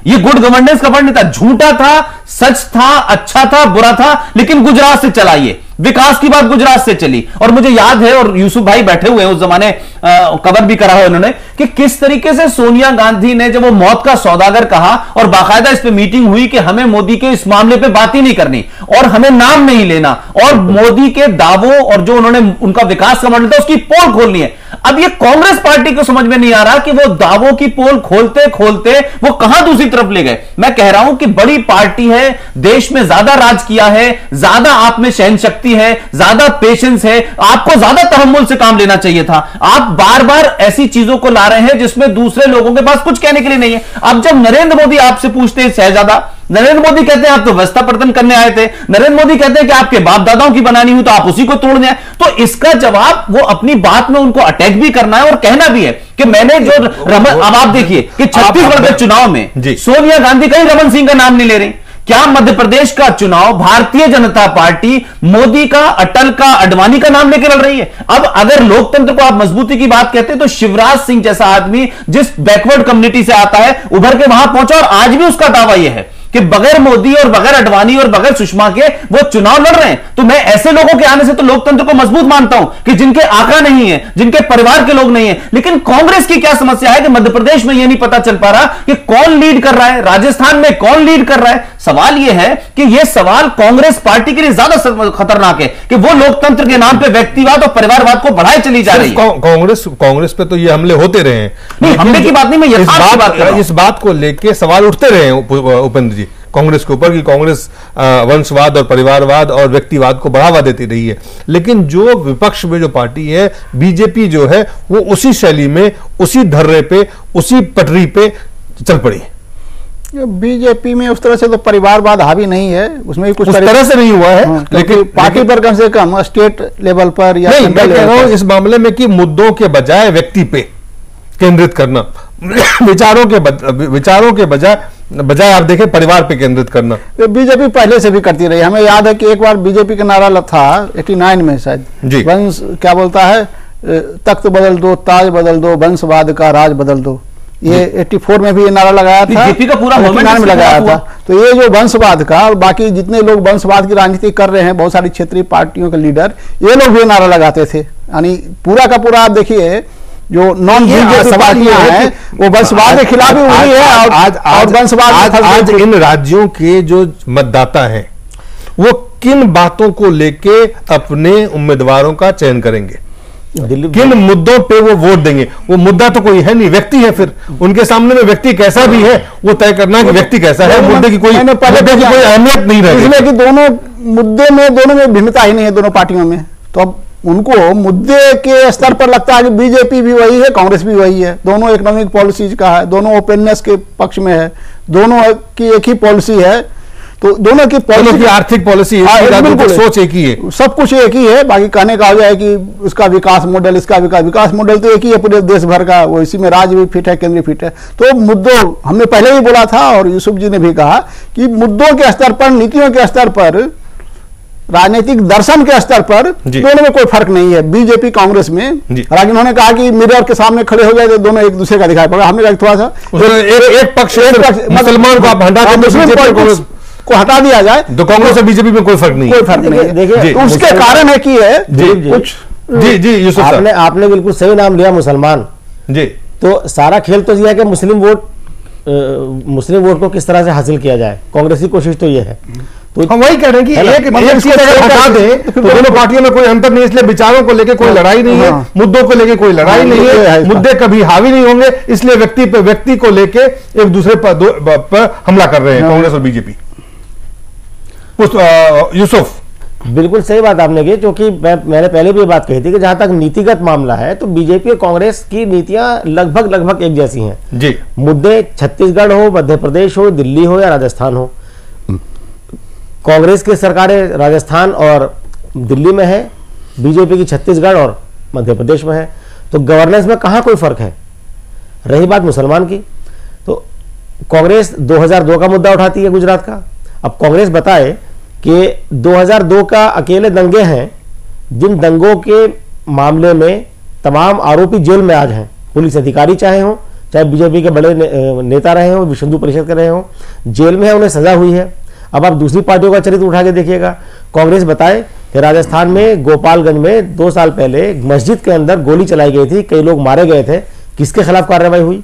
ये गुड गवर्नेंस का वर्ड नहीं था, झूठा था, सच था, अच्छा था, बुरा था, लेकिन गुजरात से चला। ये विकास की बात गुजरात से चली। और मुझे याद है, और यूसुफ भाई बैठे हुए हैं उस जमाने, कवर भी करा है उन्होंने, कि किस तरीके से सोनिया गांधी ने जब वो मौत का सौदागर कहा और बाकायदा इस पे मीटिंग हुई कि हमें मोदी के इस मामले पे बात ही नहीं करनी और हमें नाम नहीं लेना, और मोदी के दावों और जो उन्होंने उनका विकास का मॉडल था उसकी पोल खोलनी है। अब ये कांग्रेस पार्टी को समझ में नहीं आ रहा कि वो दावों की पोल खोलते खोलते वो कहां दूसरी तरफ ले गए। मैं कह रहा हूं कि बड़ी पार्टी है, देश में ज्यादा राज किया है, ज्यादा आप में सहन शक्ति है, ज्यादा पेशेंस है, आपको ज्यादा तहम्मुल से काम लेना चाहिए था। आप बार बार ऐसी चीजों को ला रहे हैं जिसमें दूसरे लोगों के पास कुछ कहने के लिए नहीं है। अब जब नरेंद्र मोदी आपसे पूछते हैं, शहजादा नरेंद्र मोदी कहते हैं आप तो व्यवस्था प्रदर्शन करने आए थे, नरेंद्र मोदी कहते हैं कि आपके बाप दादाओं की बनानी हुई तो आप उसी को तोड़ने आए, तो इसका जवाब वो अपनी बात में उनको अटैक भी करना है और कहना भी है कि मैंने जो अब आप देखिए कि छत्तीसगढ़ के चुनाव में सोनिया गांधी कहीं रमन सिंह का नाम नहीं ले रही। क्या मध्य प्रदेश का चुनाव भारतीय जनता पार्टी मोदी का, अटल का, अडवाणी का नाम लेकर लड़ रही है? अब अगर लोकतंत्र को आप मजबूती की बात कहते हैं तो शिवराज सिंह जैसा आदमी जिस बैकवर्ड कम्युनिटी से आता है उभर के वहां पहुंचा, और आज भी उसका दावा यह है कि बगैर मोदी और बगैर अडवाणी और बगैर सुषमा के वो चुनाव लड़ रहे हैं। तो मैं ऐसे लोगों के आने से तो लोकतंत्र को मजबूत मानता हूं कि जिनके आका नहीं है, जिनके परिवार के लोग नहीं है। लेकिन कांग्रेस की क्या समस्या है कि मध्य प्रदेश में यह नहीं पता चल पा रहा कि कौन लीड कर रहा है, राजस्थान में कौन लीड कर रहा है। सवाल यह है कि यह सवाल कांग्रेस पार्टी के लिए ज्यादा खतरनाक है कि वो लोकतंत्र के नाम पे व्यक्तिवाद और परिवारवाद को बढ़ाए चली जा रही है। कांग्रेस पे तो ये हमले होते रहे हैं, नहीं हमले की बात नहीं, मैं इस बात को लेके सवाल उठते रहे हैं उपेंद्र जी कांग्रेस के ऊपर कि कांग्रेस वंशवाद और परिवारवाद और व्यक्तिवाद को बढ़ावा देती रही है। लेकिन जो विपक्ष में जो पार्टी है बीजेपी जो है वो उसी शैली में, उसी धर्रे पे, उसी पटरी पे चल पड़ी। बीजेपी में उस तरह से तो परिवारवाद हावी नहीं है, उसमें भी कुछ उस तरह से नहीं हुआ है। लेकिन पार्टी पर कम से कम स्टेट लेवल पर या नहीं, मैं कह रहा हूं इस मामले में कि मुद्दों के बजाय व्यक्ति पे केंद्रित करना, विचारों के बजाय आप देखें परिवार पे केंद्रित करना। बीजेपी पहले से भी करती रही। हमें याद है कि एक बार बीजेपी का नारा था 89 में शायद, वंश क्या बोलता है, तख्त बदल दो, ताज बदल दो, वंशवाद का राज बदल दो। ये 84 में भी ये नारा लगाया था, बीजेपी का पूरा मूवमेंट में लगाया था। तो ये जो वंशवाद का और बाकी जितने लोग वंशवाद की राजनीति कर रहे हैं, बहुत सारी क्षेत्रीय पार्टियों के लीडर, ये लोग भी नारा लगाते थे। यानी पूरा का पूरा आप देखिए जो नॉन बीजेपी पार्टियां हैं वो वंशवाद के खिलाफ भी हुई है। और वंशवाद आज इन राज्यों के जो मतदाता हैं वो किन बातों को लेके अपने उम्मीदवारों का चयन करेंगे, किन मुद्दों पे वो वोट देंगे? वो मुद्दा तो कोई है नहीं, व्यक्ति है। फिर उनके सामने में व्यक्ति कैसा भी है वो तय करना है कि व्यक्ति कैसा है, मुद्दे की कोई अहमियत नहीं रहेगी। इसलिए कि दोनों मुद्दे में, दोनों में भिन्नता ही नहीं है दोनों पार्टियों में। तो अब उनको मुद्दे के स्तर पर लगता है कि बीजेपी भी वही है, कांग्रेस भी वही है, दोनों इकोनॉमिक पॉलिसीज का है, दोनों ओपननेस के पक्ष में है, दोनों की एक ही पॉलिसी है। तो दोनों की पॉलिसी, आर्थिक पॉलिसी, सोच एक ही है, सब कुछ एक ही है। बाकी कहने का हो जाए कि उसका विकास मॉडल, इसका विकास मॉडल तो एक ही है पूरे देश भर का, वो इसी में राज्य भी फिट है, केंद्र भी फिट है। तो मुद्दों, हमने पहले भी बोला था और यूसुफ जी ने भी कहा कि मुद्दों के स्तर पर, नीतियों के स्तर पर, राजनीतिक दर्शन के स्तर पर दोनों में कोई फर्क नहीं है बीजेपी कांग्रेस में। हालांकि उन्होंने कहा कि मिरर के सामने खड़े हो जाए तो दोनों एक दूसरे का दिखाई पड़ा। हमने थोड़ा सा एक पक्ष मुसलमान को आप हटा के को हटा दिया जाए तो कांग्रेस और बीजेपी में कोई फर्क नहीं, कोई फर्क नहीं है। देखिए तो उसके कारण है कि है कुछ जी यूसुफ साहब, आपने बिल्कुल सही नाम लिया, मुसलमान जी। तो सारा खेल तो यह है कि मुस्लिम वोट को किस तरह से हासिल किया जाए, कांग्रेस की कोशिश तो यह है। तो हम वही कह रहे हैं कि एक चीज अगर हटा दें तो दोनों पार्टियों में कोई अंतर नहीं, इसलिए विचारों को लेकर कोई लड़ाई नहीं है, मुद्दों को लेकर कोई लड़ाई नहीं है, मुद्दे कभी हावी नहीं होंगे, इसलिए व्यक्ति को लेकर एक दूसरे पर हमला कर रहे हैं कांग्रेस और बीजेपी। यूसुफ, बिल्कुल सही बात आपने की, क्योंकि मैंने पहले भी ये बात कही थी कि जहां तक नीतिगत मामला है तो बीजेपी और कांग्रेस की नीतियां लगभग एक जैसी हैं जी। मुद्दे छत्तीसगढ़ हो, मध्य प्रदेश हो, दिल्ली हो या राजस्थान हो, कांग्रेस की सरकारें राजस्थान और दिल्ली में है, बीजेपी की छत्तीसगढ़ और मध्य प्रदेश में है। तो गवर्नेंस में कहां कोई फर्क है। रही बात मुसलमान की, तो कांग्रेस 2002 का मुद्दा उठाती है गुजरात का। अब कांग्रेस बताए कि 2002 का अकेले दंगे हैं, जिन दंगों के मामले में तमाम आरोपी जेल में आज हैं, पुलिस अधिकारी चाहे हों, चाहे बीजेपी के बड़े नेता रहे हों, विश्व हिंदू परिषद के रहे हों, जेल में है, उन्हें सजा हुई है। अब आप दूसरी पार्टियों का चरित्र उठा के देखिएगा। कांग्रेस बताए कि राजस्थान में गोपालगंज में 2 साल पहले मस्जिद के अंदर गोली चलाई गई थी, कई लोग मारे गए थे, किसके खिलाफ कार्रवाई हुई?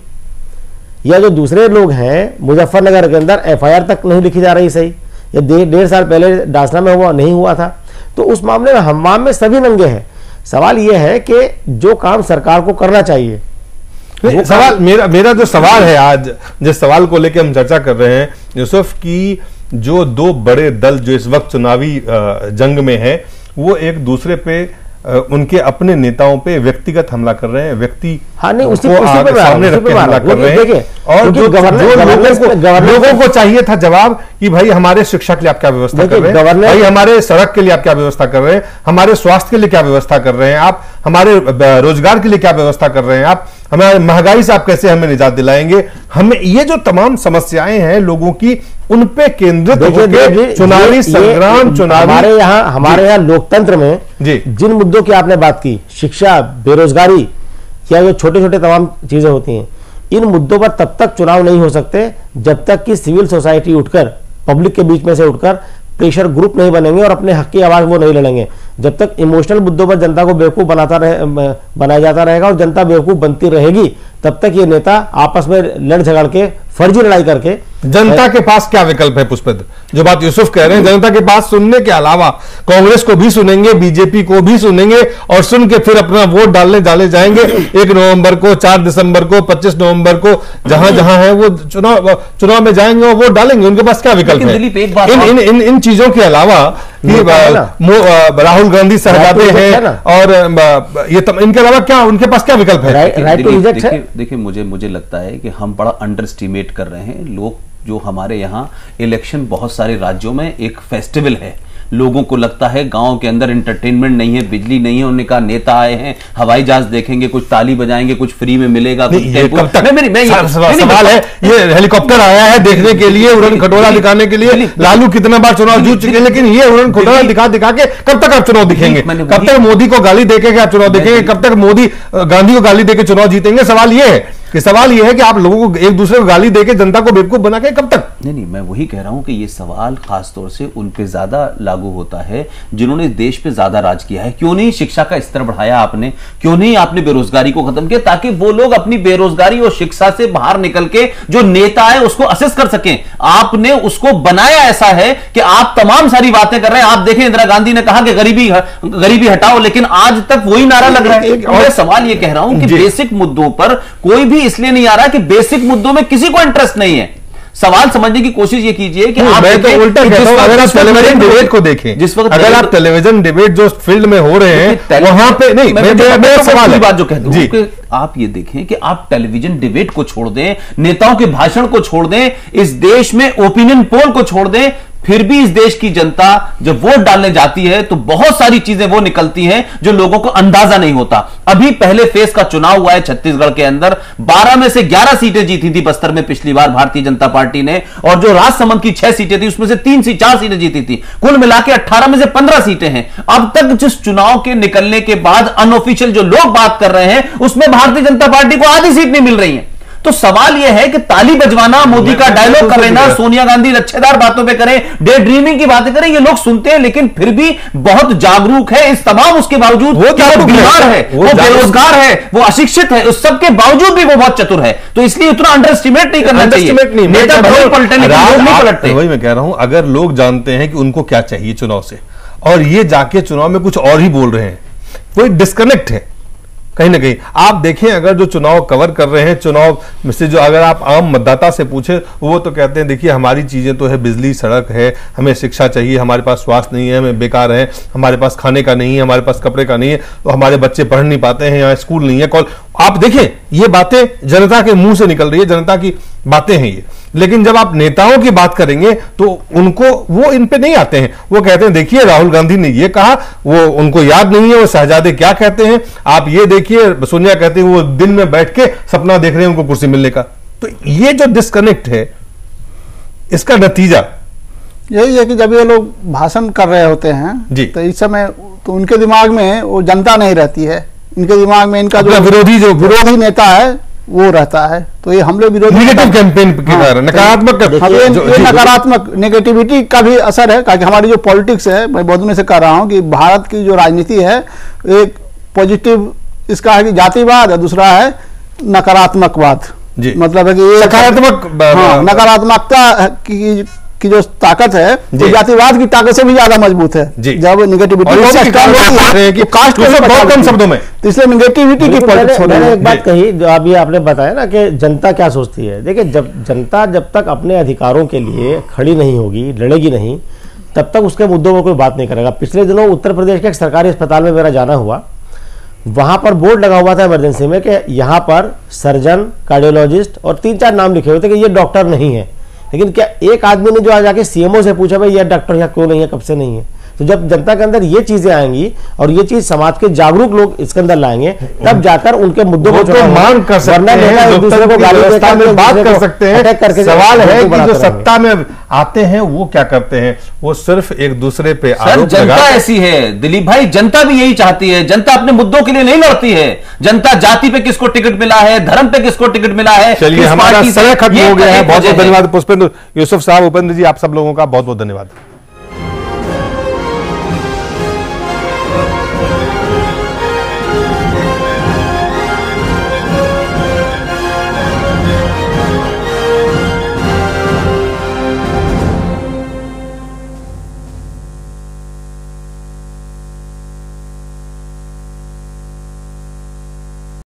या जो दूसरे लोग हैं मुजफ्फरनगर के अंदर एफआईआर तक नहीं लिखी जा रही सही, या 1.5 साल पहले डासना में हुआ नहीं हुआ था। तो उस मामले में हमाम में सभी नंगे हैं। सवाल यह है कि जो काम सरकार को करना चाहिए, सवाल मेरा जो सवाल है, आज जिस सवाल को लेकर हम चर्चा कर रहे हैं यूसुफ, की जो 2 बड़े दल जो इस वक्त चुनावी जंग में है, वो एक दूसरे पे उनके अपने नेताओं पे व्यक्तिगत हमला कर रहे हैं, व्यक्ति सामने रख के हमला कर रहे हैं। और जो लोगों को चाहिए था जवाब कि भाई हमारे शिक्षा के लिए आप क्या व्यवस्था कर रहे हैं, भाई हमारे सड़क के लिए आप क्या व्यवस्था कर रहे हैं, हमारे स्वास्थ्य के लिए क्या व्यवस्था कर रहे हैं आप, हमारे रोजगार के लिए क्या व्यवस्था कर रहे हैं आप, हमारे महंगाई से आप कैसे हमें निजात दिलाएंगे। हमें ये जो तमाम समस्याएं हैं लोगों की, उन पे केंद्रित होकर चुनावी संग्राम, हमारे यहाँ लोकतंत्र में जिन मुद्दों की आपने बात की, शिक्षा, बेरोजगारी, या जो छोटे छोटे तमाम चीजें होती हैं, इन मुद्दों पर तब तक चुनाव नहीं हो सकते जब तक कि सिविल सोसाइटी उठकर, पब्लिक के बीच में से उठकर प्रेशर ग्रुप नहीं बनेंगे और अपने हक की आवाज वो नहीं लड़ेंगे। जब तक इमोशनल मुद्दों पर जनता को बेवकूफ बनाया जाता रहेगा और जनता बेवकूफ बनती रहेगी, तब तक ये नेता आपस में लड़ झगड़ के, फर्जी लड़ाई करके। जनता के पास क्या विकल्प है पुष्पेंद्र, जो बात यूसुफ कह रहे हैं, जनता के पास सुनने के अलावा कांग्रेस को भी सुनेंगे, बीजेपी को भी सुनेंगे, और सुन के फिर अपना वोट डालने जाएंगे 1 नवंबर को, 4 दिसंबर को, 25 नवंबर को, जहां जहां है वो चुनाव में जाएंगे और वोट डालेंगे। उनके पास क्या विकल्प है इन चीजों के अलावा? राहुल गांधी शहजादे हैं और ये इनके अलावा क्या उनके पास क्या विकल्प है? राइट टू रिजेक्ट है। देखिए मुझे लगता है कि हम बड़ा अंडर एस्टिमेट कर रहे हैं। लोग जो हमारे यहाँ इलेक्शन बहुत सारे राज्यों में एक फेस्टिवल है, लोगों को लगता है गांव के अंदर एंटरटेनमेंट नहीं है, बिजली नहीं है, उन्होंने कहा नेता आए हैं, हवाई जहाज देखेंगे, कुछ ताली बजाएंगे, कुछ फ्री में मिलेगा, कुछ सवाल है, ये हेलीकॉप्टर आया है देखने के लिए, उड़न खटोला दिखाने के लिए। लालू कितना बार चुनाव जीत चुके हैं, लेकिन ये उड़न खटोला दिखा के कब तक आप चुनाव दिखेंगे? कब तक मोदी को गाली देके आप चुनाव दिखेंगे? कब तक मोदी गांधी को गाली देके चुनाव जीतेंगे? सवाल ये है कि आप लोगों को एक दूसरे को गाली देके जनता को बेवकूफ बना के कब तक? नहीं, मैं वही कह रहा हूं कि ये सवाल खासतौर से उन पे ज्यादा लागू होता है जिन्होंने देश पे ज्यादा राज किया है। क्यों नहीं शिक्षा का स्तर बढ़ाया आपने? क्यों नहीं आपने बेरोजगारी को खत्म किया, ताकि वो लोग अपनी बेरोजगारी और शिक्षा से बाहर निकल के जो नेता है उसको असेस कर सकें? आपने उसको बनाया ऐसा है कि आप तमाम सारी बातें कर रहे हैं। आप देखें, इंदिरा गांधी ने कहा कि गरीबी हटाओ, लेकिन आज तक वही नारा लग रहा है। मैं सवाल ये कह रहा हूं कि बेसिक मुद्दों पर कोई भी इसलिए नहीं आ रहा कि बेसिक मुद्दों में किसी को इंटरेस्ट नहीं है। सवाल समझने की कोशिश ये कीजिए कि आप मैं तो उल्टा कहता हूं, अगर आप टेलीविजन डिबेट को देखें, जिस वक्त अगर आप टेलीविजन डिबेट जो फील्ड में हो रहे हैं वहां पे नहीं, मेरा सवाल है, बात जो कहता हूं कि आप ये देखें कि आप टेलीविजन डिबेट को छोड़ दें, नेताओं के भाषण को छोड़ दें, इस देश में ओपिनियन पोल को छोड़ दें, फिर भी इस देश की जनता जब वोट डालने जाती है तो बहुत सारी चीजें वो निकलती हैं जो लोगों को अंदाजा नहीं होता। अभी पहले फेज का चुनाव हुआ है छत्तीसगढ़ के अंदर, 12 में से 11 सीटें जीती थी बस्तर में पिछली बार भारतीय जनता पार्टी ने, और जो राजसमंद की 6 सीटें थी उसमें से 4 सीटें जीती थी। कुल मिला के 18 में से 15 सीटें हैं। अब तक जिस चुनाव के निकलने के बाद अनऑफिशियल जो लोग बात कर रहे हैं उसमें भारतीय जनता पार्टी को आधी सीट नहीं मिल रही है। तो सवाल यह है कि ताली बजवाना, मोदी का डायलॉग कर लेना, सोनिया गांधी लच्छेदार बातों पे करें, डे ड्रीमिंग की बातें करें, ये लोग सुनते हैं, लेकिन फिर भी बहुत जागरूक है। इस तमाम उसके बावजूद वो बीमार है, वो बेरोजगार है, वो अशिक्षित है, उस सबके बावजूद भी वो बहुत चतुर है। तो इसलिए उतना अंडर एस्टिमेट नहीं करना चाहिए। नेता पलटने नहीं पलटते। वही मैं कह रहा हूं, अगर लोग जानते हैं कि उनको क्या चाहिए चुनाव से, और ये जाके चुनाव में कुछ और ही बोल रहे हैं, कोई डिस्कनेक्ट है कहीं ना कहीं। आप देखें, अगर जो चुनाव कवर कर रहे हैं, चुनाव में से जो अगर आप आम मतदाता से पूछे, वो तो कहते हैं देखिए हमारी चीजें तो है, बिजली, सड़क है, हमें शिक्षा चाहिए, हमारे पास स्वास्थ्य नहीं है, हमें बेकार है, हमारे पास खाने का नहीं है, हमारे पास कपड़े का नहीं है, तो हमारे बच्चे पढ़ नहीं पाते हैं, यहाँ स्कूल नहीं है, कॉल। आप देखें, ये बातें जनता के मुंह से निकल रही है, जनता की बातें हैं ये। लेकिन जब आप नेताओं की बात करेंगे तो उनको वो इन पे नहीं आते हैं। वो कहते हैं देखिए राहुल गांधी ने ये कहा, वो उनको याद नहीं है वो शहजादे क्या कहते हैं। आप ये देखिए, सोनिया कहती है वो दिन में बैठ के सपना देख रहे हैं उनको कुर्सी मिलने का। तो ये जो डिस्कनेक्ट है, इसका नतीजा यही है कि जब ये लोग भाषण कर रहे होते हैं जी। तो इस समय तो उनके दिमाग में वो जनता नहीं रहती है, इनके दिमाग में इनका जो विरोधी नेता है वो रहता है। तो ये हमले विरोधी नेगेटिव कैंपेन की तरह नकारात्मक ये नकारात्मक नेगेटिविटी का भी असर है, क्योंकि हमारी जो पॉलिटिक्स है, मैं बहुत दिनों से कह रहा हूँ कि भारत की जो राजनीति है एक पॉजिटिव इसका है कि जातिवाद, और दूसरा है नकारात्मकवाद। मतलब है कि ये सकारात्मक नकारात्मकता की जो ताकत है वो जातिवाद की ताकत से भी ज्यादा मजबूत है। जब निगेटिविटी बहुत कम शब्दों में, तो इसलिए निगेटिविटी की पॉलिटिक्स। मैंने एक बात कही जो अभी आपने बताया ना कि जनता क्या सोचती है। देखिए, जब जनता जब तक अपने अधिकारों के लिए खड़ी नहीं होगी, लड़ेगी नहीं, तब तक उसके मुद्दों में कोई बात नहीं करेगा। पिछले दिनों उत्तर प्रदेश के एक सरकारी अस्पताल में मेरा जाना हुआ, वहां पर बोर्ड लगा हुआ था इमरजेंसी में कि यहाँ पर सर्जन, कार्डियोलॉजिस्ट और 3-4 नाम लिखे हुए थे कि ये डॉक्टर नहीं है। लेकिन क्या एक आदमी ने जो आ जाके सीएमओ से पूछा भाई ये डॉक्टर यहाँ क्यों नहीं है, कब से नहीं है? तो जब जनता के अंदर ये चीजें आएंगी और ये चीज समाज के जागरूक लोग इसके अंदर लाएंगे, तब जाकर उनके मुद्दों को मांग कर सकते हैं, एक दूसरे को गाली देकर में बात कर सकते हैं। सवाल है कि जो सत्ता में आते हैं वो क्या करते हैं, वो सिर्फ एक दूसरे पे आरोप लगाते हैं। जनता ऐसी है दिलीप भाई, जनता भी यही चाहती है। जनता अपने मुद्दों के लिए नहीं लड़ती है। जनता जाति पे किसको टिकट मिला है, धर्म पे किसको टिकट मिला है। चलिए, हमारा समय खत्म हो गया है। बहुत बहुत धन्यवाद पुष्पेंद्र, यूसुफ साहब, उपेंद्र जी, आप सब लोगों का बहुत बहुत धन्यवाद।